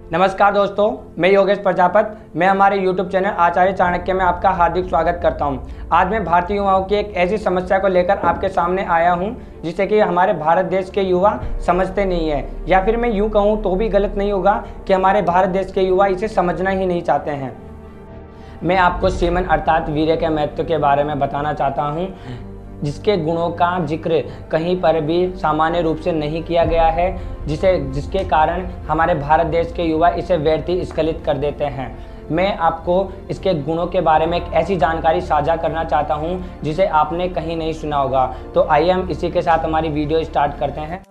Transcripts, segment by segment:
नमस्कार दोस्तों, मैं योगेश प्रजापति। मैं हमारे YouTube चैनल आचार्य चाणक्य में आपका हार्दिक स्वागत करता हूं। आज मैं भारतीय युवाओं की एक ऐसी समस्या को लेकर आपके सामने आया हूं जिसे कि हमारे भारत देश के युवा समझते नहीं है, या फिर मैं यूं कहूं तो भी गलत नहीं होगा कि हमारे भारत देश के युवा इसे समझना ही नहीं चाहते हैं। मैं आपको सीमन अर्थात वीर्य के महत्व के बारे में बताना चाहता हूँ, जिसके गुणों का जिक्र कहीं पर भी सामान्य रूप से नहीं किया गया है, जिसके कारण हमारे भारत देश के युवा इसे व्यर्थ ही स्खलित कर देते हैं। मैं आपको इसके गुणों के बारे में एक ऐसी जानकारी साझा करना चाहता हूं जिसे आपने कहीं नहीं सुना होगा। तो आइए हम इसी के साथ हमारी वीडियो स्टार्ट करते हैं।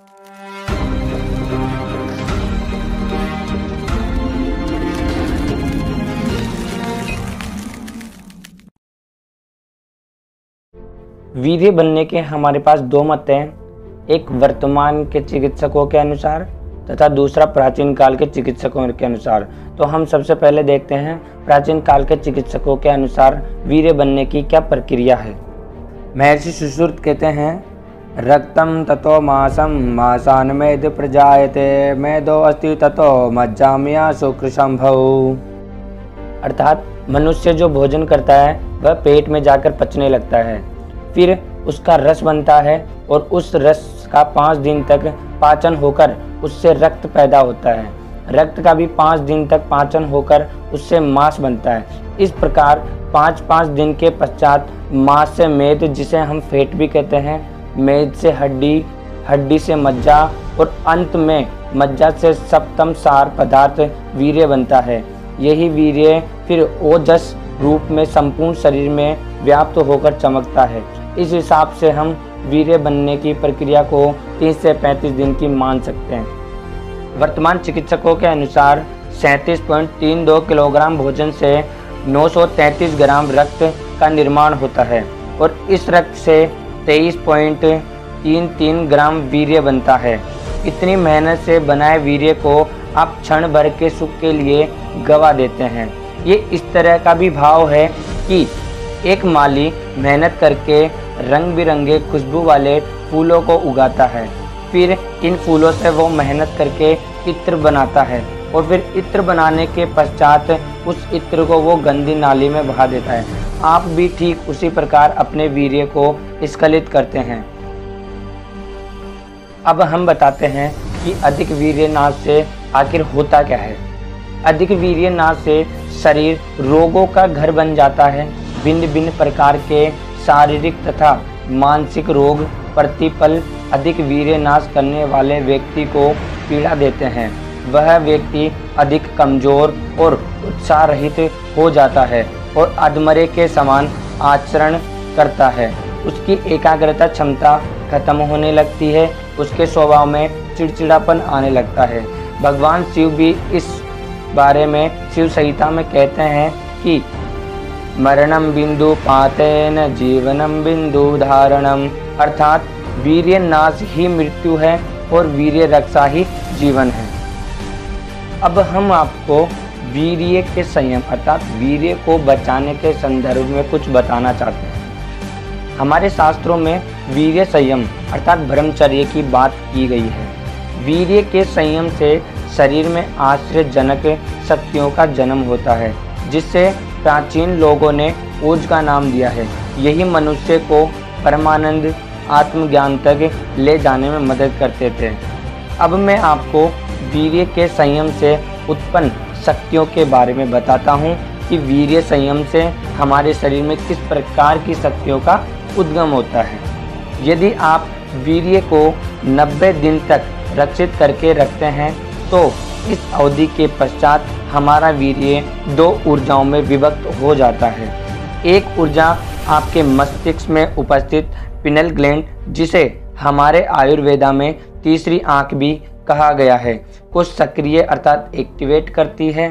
वीर्य बनने के हमारे पास दो मत हैं, एक वर्तमान के चिकित्सकों के अनुसार तथा दूसरा प्राचीन काल के चिकित्सकों के अनुसार। तो हम सबसे पहले देखते हैं प्राचीन काल के चिकित्सकों के अनुसार वीर्य बनने की क्या प्रक्रिया है। महर्षि सुश्रुत कहते हैं, रक्तम ततो मासम मासान मेद प्रजायते मेदो अस्ति ततो मज्जामिया शुक्र संभव। अर्थात मनुष्य जो भोजन करता है वह पेट में जाकर पचने लगता है, फिर उसका रस बनता है और उस रस का 5 दिन तक पाचन होकर उससे रक्त पैदा होता है। रक्त का भी 5 दिन तक पाचन होकर उससे मांस बनता है। इस प्रकार 5-5 दिन के पश्चात मांस से मेद, जिसे हम फैट भी कहते हैं, मेद से हड्डी, हड्डी से मज्जा और अंत में मज्जा से सप्तम सार पदार्थ वीर्य बनता है। यही वीर्य फिर ओजस रूप में संपूर्ण शरीर में व्याप्त होकर चमकता है। इस हिसाब से हम वीर्य बनने की प्रक्रिया को 30 से 35 दिन की मान सकते हैं। वर्तमान चिकित्सकों के अनुसार 37.32 किलोग्राम भोजन से 933 ग्राम रक्त का निर्माण होता है और इस रक्त से 23.33 ग्राम वीर्य बनता है। इतनी मेहनत से बनाए वीर्य को आप क्षण भर के सुख के लिए गवा देते हैं। ये इस तरह का भी भाव है कि एक माली मेहनत करके रंग बिरंगे खुशबू वाले फूलों को उगाता है, फिर इन फूलों से वो मेहनत करके इत्र बनाता है और फिर इत्र बनाने के पश्चात उस इत्र को वो गंदी नाली में बहा देता है। आप भी ठीक उसी प्रकार अपने वीर्य को स्खलित करते हैं। अब हम बताते हैं कि अधिक वीर्य नाश से आखिर होता क्या है। अधिक वीर्य नाश से शरीर रोगों का घर बन जाता है। भिन्न भिन्न प्रकार के शारीरिक तथा मानसिक रोग प्रतिपल अधिक वीर्य नाश करने वाले व्यक्ति को पीड़ा देते हैं। वह व्यक्ति अधिक कमजोर और उत्साह रहित हो जाता है और अधमरे के समान आचरण करता है। उसकी एकाग्रता क्षमता खत्म होने लगती है। उसके स्वभाव में चिड़चिड़ापन आने लगता है। भगवान शिव भी इस बारे में शिव संहिता में कहते हैं कि मरणम बिंदु पातेन जीवनम बिंदु धारणम, अर्थात वीर्य नाश ही मृत्यु है और वीर्य रक्षा ही जीवन है। अब हम आपको वीर्य के संयम अर्थात वीर्य को बचाने के संदर्भ में कुछ बताना चाहते हैं। हमारे शास्त्रों में वीर्य संयम अर्थात ब्रह्मचर्य की बात की गई है। वीर्य के संयम से शरीर में आश्चर्यजनक शक्तियों का जन्म होता है, जिससे प्राचीन लोगों ने ओज का नाम दिया है। यही मनुष्य को परमानंद आत्मज्ञान तक ले जाने में मदद करते थे। अब मैं आपको वीर्य के संयम से उत्पन्न शक्तियों के बारे में बताता हूँ कि वीर्य संयम से हमारे शरीर में किस प्रकार की शक्तियों का उद्गम होता है। यदि आप वीर्य को 90 दिन तक रक्षित करके रखते हैं तो इस अवधि के पश्चात हमारा वीर्य 2 ऊर्जाओं में विभक्त हो जाता है। एक ऊर्जा आपके मस्तिष्क में उपस्थित पिनल ग्लैंड, जिसे हमारे आयुर्वेदा में तीसरी आंख भी कहा गया है, को सक्रिय अर्थात एक्टिवेट करती है,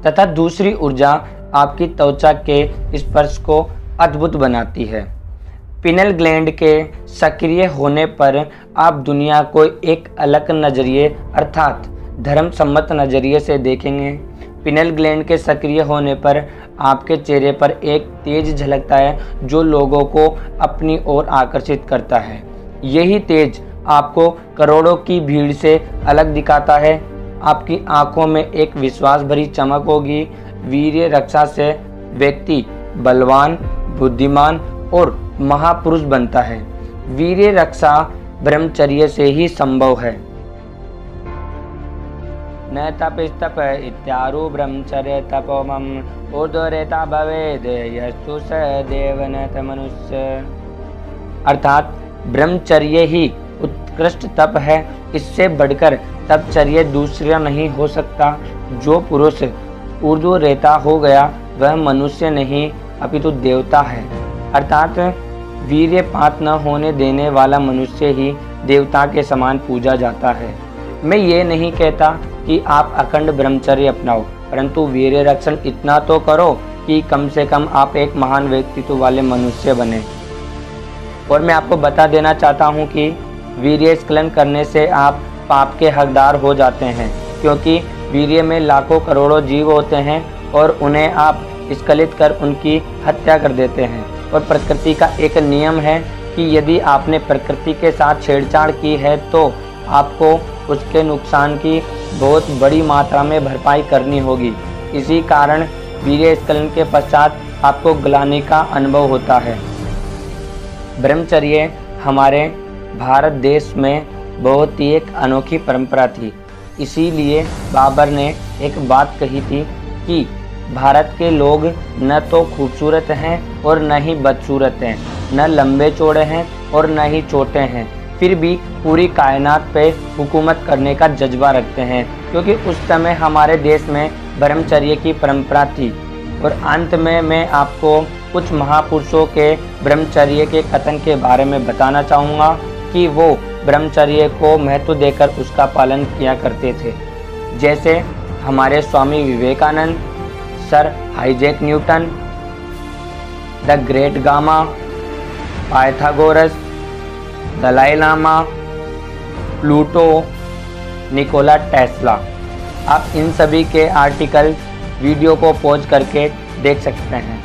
तथा दूसरी ऊर्जा आपकी त्वचा के स्पर्श को अद्भुत बनाती है। पिनल ग्लैंड के सक्रिय होने पर आप दुनिया को एक अलग नजरिए अर्थात धर्म सम्मत नजरिए से देखेंगे। पिनल ग्लैंड के सक्रिय होने पर आपके चेहरे पर एक तेज झलकता है जो लोगों को अपनी ओर आकर्षित करता है। यही तेज आपको करोड़ों की भीड़ से अलग दिखाता है। आपकी आंखों में एक विश्वास भरी चमक होगी। वीर्य रक्षा से व्यक्ति बलवान, बुद्धिमान और महापुरुष बनता है। वीर्य रक्षा ब्रह्मचर्य से ही संभव है। न तपिस्तप इत्यारु ब्रह्मचर्य तपोमम ऊर्ध्वरेता भवेद यस्तु स देव न तमनुष्य। अर्थात ब्रह्मचर्य ही उत्कृष्ट तप है। इससे बढ़कर तपचर्य दूसरा नहीं हो सकता। जो पुरुष ऊर्ध्वरेता हो गया वह मनुष्य नहीं अपितु देवता है। अर्थात वीर्यपात न होने देने वाला मनुष्य ही देवता के समान पूजा जाता है। मैं ये नहीं कहता कि आप अखंड ब्रह्मचर्य अपनाओ, परंतु वीर्य रक्षण इतना तो करो कि कम से कम आप एक महान व्यक्तित्व वाले मनुष्य बने। और मैं आपको बता देना चाहता हूँ कि वीर्य स्खलन करने से आप पाप के हकदार हो जाते हैं, क्योंकि वीर्य में लाखों करोड़ों जीव होते हैं और उन्हें आप स्खलित कर उनकी हत्या कर देते हैं। और प्रकृति का एक नियम है कि यदि आपने प्रकृति के साथ छेड़छाड़ की है तो आपको उसके नुकसान की बहुत बड़ी मात्रा में भरपाई करनी होगी। इसी कारण वीर्य स्खलन के पश्चात आपको ग्लानि का अनुभव होता है। ब्रह्मचर्य हमारे भारत देश में बहुत ही एक अनोखी परंपरा थी। इसीलिए बाबर ने एक बात कही थी कि भारत के लोग न तो खूबसूरत हैं और न ही बदसूरत हैं, न लंबे चौड़े हैं और न ही छोटे हैं, फिर भी पूरी कायनात पे हुकूमत करने का जज्बा रखते हैं, क्योंकि उस समय हमारे देश में ब्रह्मचर्य की परंपरा थी। और अंत में मैं आपको कुछ महापुरुषों के ब्रह्मचर्य के कथन के बारे में बताना चाहूँगा कि वो ब्रह्मचर्य को महत्व देकर उसका पालन किया करते थे। जैसे हमारे Swami Vivekananda, sir Isaac Newton, the great Gama, Pythagoras, Dalai Lama, Pluto, Nikola Tesla. आप इन सभी के आर्टिकल वीडियो को पॉज करके देख सकते हैं।